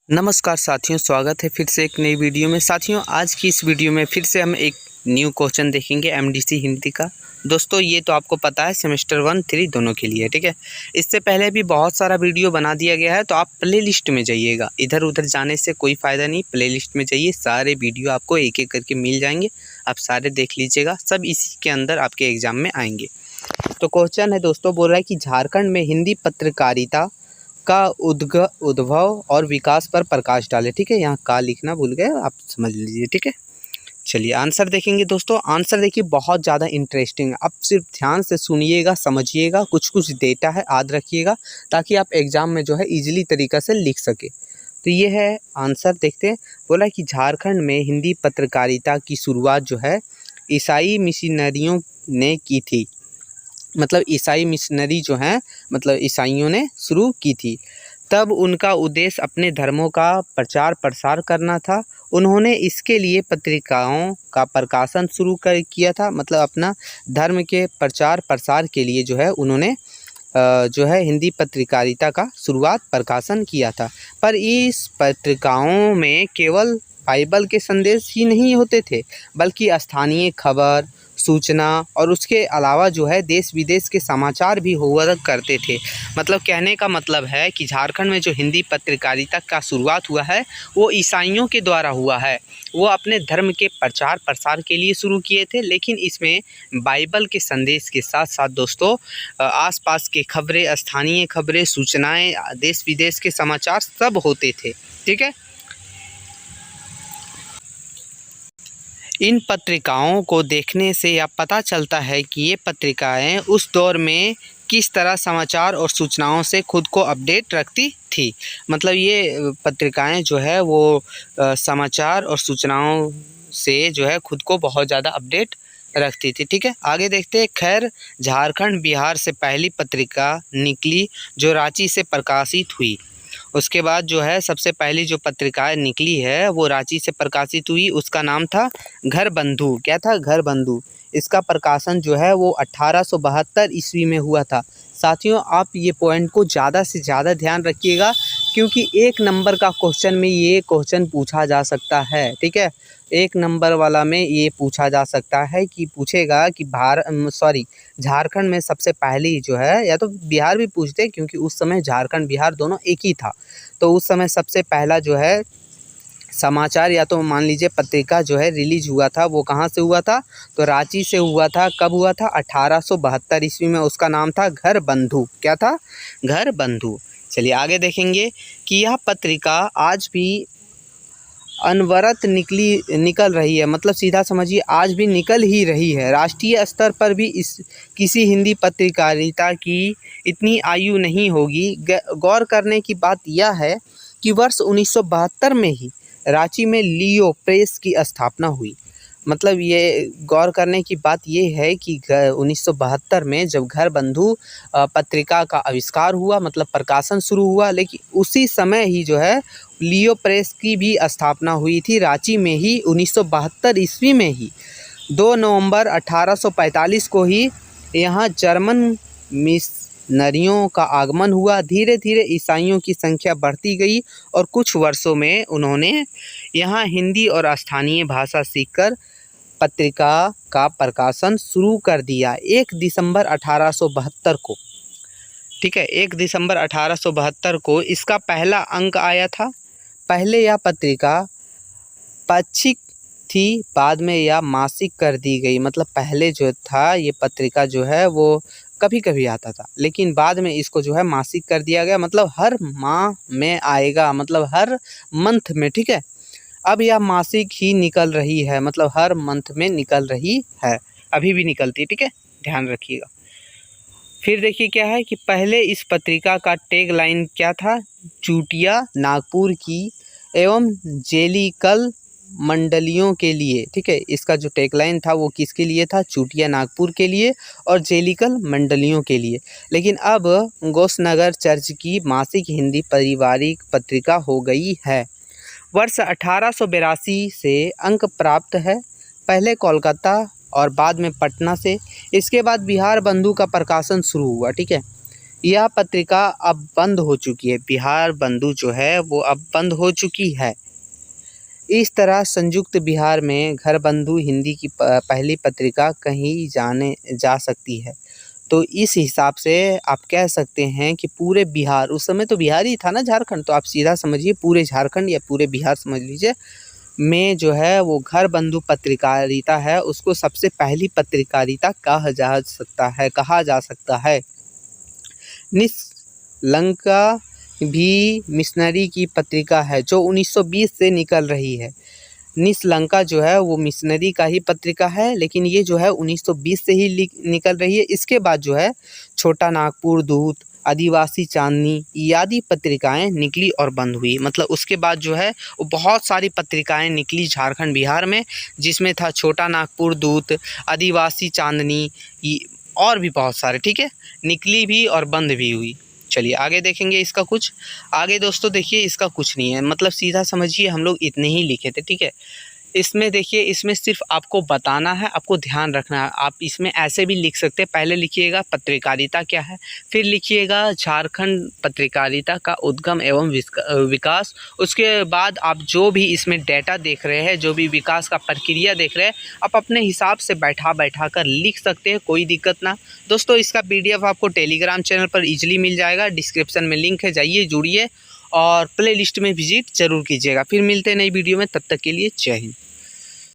नमस्कार साथियों, स्वागत है फिर से एक नई वीडियो में। साथियों, आज की इस वीडियो में फिर से हम एक न्यू क्वेश्चन देखेंगे एमडीसी हिंदी का। दोस्तों, ये तो आपको पता है सेमेस्टर 1, 3 दोनों के लिए, ठीक है। इससे पहले भी बहुत सारा वीडियो बना दिया गया है, तो आप प्लेलिस्ट में जाइएगा। इधर उधर जाने से कोई फ़ायदा नहीं, प्लेलिस्ट में जाइए, सारे वीडियो आपको एक एक करके मिल जाएंगे। आप सारे देख लीजिएगा, सब इसी के अंदर आपके एग्ज़ाम में आएंगे। तो क्वेश्चन है दोस्तों, बोल रहा है कि झारखंड में हिंदी पत्रकारिता का उद्भव और विकास पर प्रकाश डाले। ठीक है, यहाँ का लिखना भूल गए, आप समझ लीजिए, ठीक है। चलिए आंसर देखेंगे दोस्तों। आंसर देखिए, बहुत ज़्यादा इंटरेस्टिंग है। आप सिर्फ ध्यान से सुनिएगा, समझिएगा, कुछ कुछ डेटा है याद रखिएगा, ताकि आप एग्ज़ाम में जो है इजीली तरीक़ा से लिख सके। तो ये है आंसर, देखते हैं। बोला कि झारखंड में हिंदी पत्रकारिता की शुरुआत जो है ईसाई मिशनरियों ने की थी। मतलब ईसाई मिशनरी जो हैं, मतलब ईसाइयों ने शुरू की थी। तब उनका उद्देश्य अपने धर्मों का प्रचार प्रसार करना था। उन्होंने इसके लिए पत्रिकाओं का प्रकाशन शुरू किया था। मतलब अपना धर्म के प्रचार प्रसार के लिए जो है उन्होंने जो है हिंदी पत्रकारिता का शुरुआत प्रकाशन किया था। पर इस पत्रिकाओं में केवल बाइबल के संदेश ही नहीं होते थे, बल्कि स्थानीय खबर, सूचना और उसके अलावा जो है देश विदेश के समाचार भी हुआ करते थे। मतलब कहने का मतलब है कि झारखंड में जो हिंदी पत्रकारिता का शुरुआत हुआ है वो ईसाइयों के द्वारा हुआ है। वो अपने धर्म के प्रचार प्रसार के लिए शुरू किए थे, लेकिन इसमें बाइबल के संदेश के साथ साथ दोस्तों आसपास के खबरें, स्थानीय खबरें, सूचनाएं, देश विदेश के समाचार सब होते थे, ठीक है। इन पत्रिकाओं को देखने से यह पता चलता है कि ये पत्रिकाएं उस दौर में किस तरह समाचार और सूचनाओं से खुद को अपडेट रखती थी। मतलब ये पत्रिकाएं जो है वो समाचार और सूचनाओं से जो है खुद को बहुत ज़्यादा अपडेट रखती थी, ठीक है। आगे देखते हैं। खैर, झारखंड बिहार से पहली पत्रिका निकली जो रांची से प्रकाशित हुई। उसके बाद जो है सबसे पहली जो पत्रिकाएं निकली है वो रांची से प्रकाशित हुई। उसका नाम था घर बंधु। क्या था? घर बंधु। इसका प्रकाशन जो है वो 1872 ईस्वी में हुआ था। साथियों, आप ये पॉइंट को ज़्यादा से ज़्यादा ध्यान रखिएगा, क्योंकि 1 नंबर का क्वेश्चन में ये क्वेश्चन पूछा जा सकता है, ठीक है। 1 नंबर वाला में ये पूछा जा सकता है कि पूछेगा कि झारखंड में सबसे पहली जो है, या तो बिहार भी पूछते, क्योंकि उस समय झारखंड बिहार दोनों एक ही था। तो उस समय सबसे पहला जो है समाचार या तो मान लीजिए पत्रिका जो है रिलीज हुआ था, वो कहाँ से हुआ था? तो रांची से हुआ था। कब हुआ था? 1872 ईस्वी में। उसका नाम था घर बंधु। क्या था? घर बंधु। चलिए आगे देखेंगे कि यह पत्रिका आज भी अनवरत निकल रही है। मतलब सीधा समझिए, आज भी निकल ही रही है। राष्ट्रीय स्तर पर भी इस किसी हिंदी पत्रकारिता की इतनी आयु नहीं होगी। गौर करने की बात यह है कि वर्ष 1972 में ही रांची में लियो प्रेस की स्थापना हुई। मतलब ये गौर करने की बात ये है कि 1972 में जब घर बंधु पत्रिका का आविष्कार हुआ, मतलब प्रकाशन शुरू हुआ, लेकिन उसी समय ही जो है लियो प्रेस की भी स्थापना हुई थी रांची में ही 1972 ईस्वी में ही। 2 नवंबर 1845 को ही यहाँ जर्मन मिशनरियों का आगमन हुआ। धीरे धीरे ईसाइयों की संख्या बढ़ती गई और कुछ वर्षों में उन्होंने यहाँ हिंदी और स्थानीय भाषा सीखकर पत्रिका का प्रकाशन शुरू कर दिया। 1 दिसंबर 1872 को, ठीक है, 1 दिसंबर 1872 को इसका पहला अंक आया था। पहले यह पत्रिका पाक्षिक थी, बाद में यह मासिक कर दी गई। मतलब पहले जो था ये पत्रिका जो है वो कभी कभी आता था, लेकिन बाद में इसको जो है मासिक कर दिया गया। मतलब हर माह में आएगा, मतलब हर मंथ में, ठीक है। अब यह मासिक ही निकल रही है, मतलब हर मंथ में निकल रही है, अभी भी निकलती है, ठीक है, ध्यान रखिएगा। फिर देखिए क्या है कि पहले इस पत्रिका का टैग लाइन क्या था? चूटिया नागपुर की एवं जेलिकल मंडलियों के लिए, ठीक है। इसका जो टैग लाइन था वो किसके लिए था? चूटिया नागपुर के लिए और जेलिकल मंडलियों के लिए। लेकिन अब गोसनगर चर्च की मासिक हिंदी पारिवारिक पत्रिका हो गई है। वर्ष 1882 से अंक प्राप्त है, पहले कोलकाता और बाद में पटना से। इसके बाद बिहार बंधु का प्रकाशन शुरू हुआ, ठीक है। यह पत्रिका अब बंद हो चुकी है। बिहार बंधु जो है वो अब बंद हो चुकी है। इस तरह संयुक्त बिहार में घर बंधु हिंदी की पहली पत्रिका कहीं जाने जा सकती है। तो इस हिसाब से आप कह सकते हैं कि पूरे बिहार, उस समय तो बिहार ही था ना झारखंड, तो आप सीधा समझिए पूरे झारखंड या पूरे बिहार समझ लीजिए में जो है वो घर बंधु पत्रकारिता है उसको सबसे पहली पत्रकारिता कहा जा सकता है। निष्कलंका भी मिशनरी की पत्रिका है जो 1920 से निकल रही है। निष्कलंका जो है वो मिशनरी का ही पत्रिका है, लेकिन ये जो है 1920 से ही निकल रही है। इसके बाद जो है छोटा नागपुर दूत, आदिवासी चांदनी आदि पत्रिकाएं निकली और बंद हुई। मतलब उसके बाद जो है वो बहुत सारी पत्रिकाएं निकली झारखंड बिहार में, जिसमें था छोटा नागपुर दूत, आदिवासी चांदनी और भी बहुत सारे, ठीक है, निकली भी और बंद भी हुई। चलिए आगे देखेंगे इसका कुछ। आगे दोस्तों देखिए इसका कुछ नहीं है, मतलब सीधा समझिए हम लोग इतने ही लिखे थे, ठीक है। इसमें देखिए इसमें सिर्फ आपको बताना है, आपको ध्यान रखना है। आप इसमें ऐसे भी लिख सकते हैं, पहले लिखिएगा पत्रकारिता क्या है, फिर लिखिएगा झारखंड पत्रकारिता का उद्गम एवं विकास। उसके बाद आप जो भी इसमें डेटा देख रहे हैं, जो भी विकास का प्रक्रिया देख रहे हैं, आप अपने हिसाब से बैठा कर लिख सकते हैं, कोई दिक्कत ना। दोस्तों इसका PDF आपको टेलीग्राम चैनल पर ईजिली मिल जाएगा, डिस्क्रिप्शन में लिंक है, जाइए जुड़िए और प्ले लिस्ट में विजिट जरूर कीजिएगा। फिर मिलते हैं नई वीडियो में, तब तक के लिए जय हिंद।